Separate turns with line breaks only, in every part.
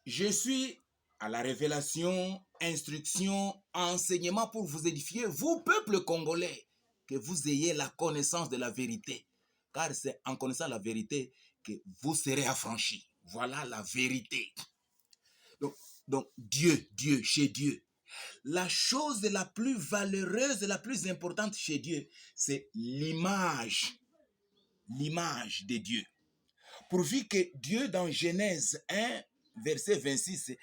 Je suis à la révélation, instruction, enseignement pour vous édifier, vous, peuple congolais, que vous ayez la connaissance de la vérité. Car c'est en connaissant la vérité que vous serez affranchis. Voilà la vérité. Donc chez Dieu, la chose la plus valeureuse, la plus importante chez Dieu, c'est l'image de Dieu. Pourvu que Dieu, dans Genèse 1, verset 26,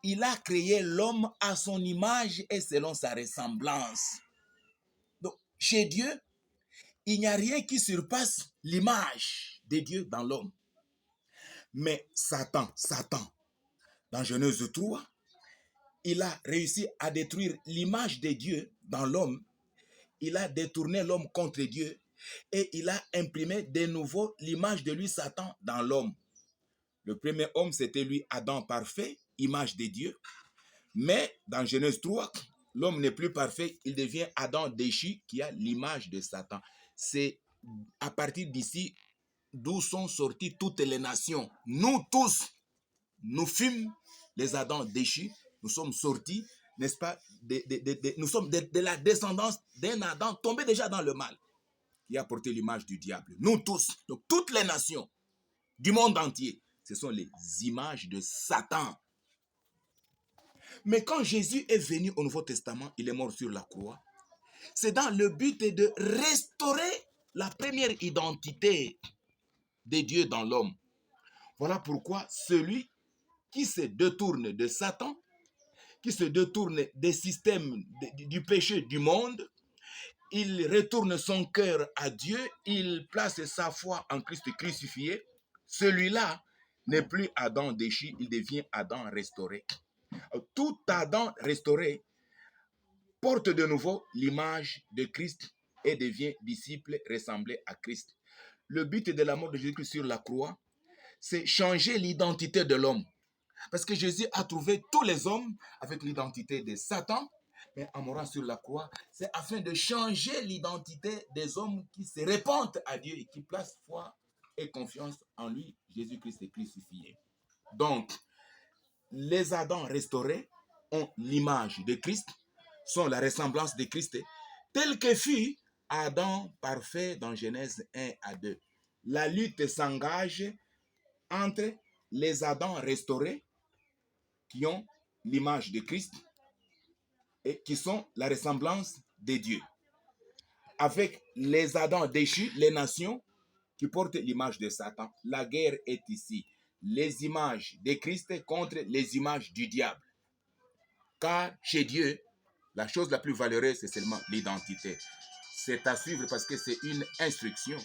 il a créé l'homme à son image et selon sa ressemblance. Donc, chez Dieu, il n'y a rien qui surpasse l'image de Dieu dans l'homme. Mais Satan, dans Genèse 3, il a réussi à détruire l'image de Dieu dans l'homme. Il a détourné l'homme contre Dieu et il a imprimé de nouveau l'image de lui, Satan, dans l'homme. Le premier homme, c'était lui, Adam parfait, image de Dieu. Mais dans Genèse 3, l'homme n'est plus parfait, il devient Adam déchu qui a l'image de Satan. C'est à partir d'ici d'où sont sorties toutes les nations. Nous tous, nous fûmes les Adam déchus, nous sommes sortis, n'est-ce pas, nous sommes de la descendance d'un Adam tombé déjà dans le mal, qui a porté l'image du diable. Nous tous, donc toutes les nations du monde entier, ce sont les images de Satan. Mais quand Jésus est venu au Nouveau Testament, il est mort sur la croix. C'est dans le but de restaurer la première identité de Dieu dans l'homme. Voilà pourquoi celui qui se détourne de Satan, qui se détourne des systèmes du péché du monde, il retourne son cœur à Dieu, il place sa foi en Christ crucifié. Celui-là n'est plus Adam déchu, il devient Adam restauré. Tout Adam restauré porte de nouveau l'image de Christ et devient disciple ressemblé à Christ. Le but de la mort de Jésus sur la croix, c'est changer l'identité de l'homme. Parce que Jésus a trouvé tous les hommes avec l'identité de Satan, mais en mourant sur la croix, c'est afin de changer l'identité des hommes qui se répandent à Dieu et qui placent foi et confiance en lui, Jésus-Christ est crucifié. Donc, les Adams restaurés ont l'image de Christ, sont la ressemblance de Christ, tel que fut Adam parfait dans Genèse 1 à 2. La lutte s'engage entre les Adams restaurés, qui ont l'image de Christ et qui sont la ressemblance de Dieu, avec les Adams déchus, les nations qui portent l'image de Satan. La guerre est ici. Les images de Christ contre les images du diable. Car chez Dieu, la chose la plus valeureuse, c'est seulement l'identité. C'est à suivre parce que c'est une instruction.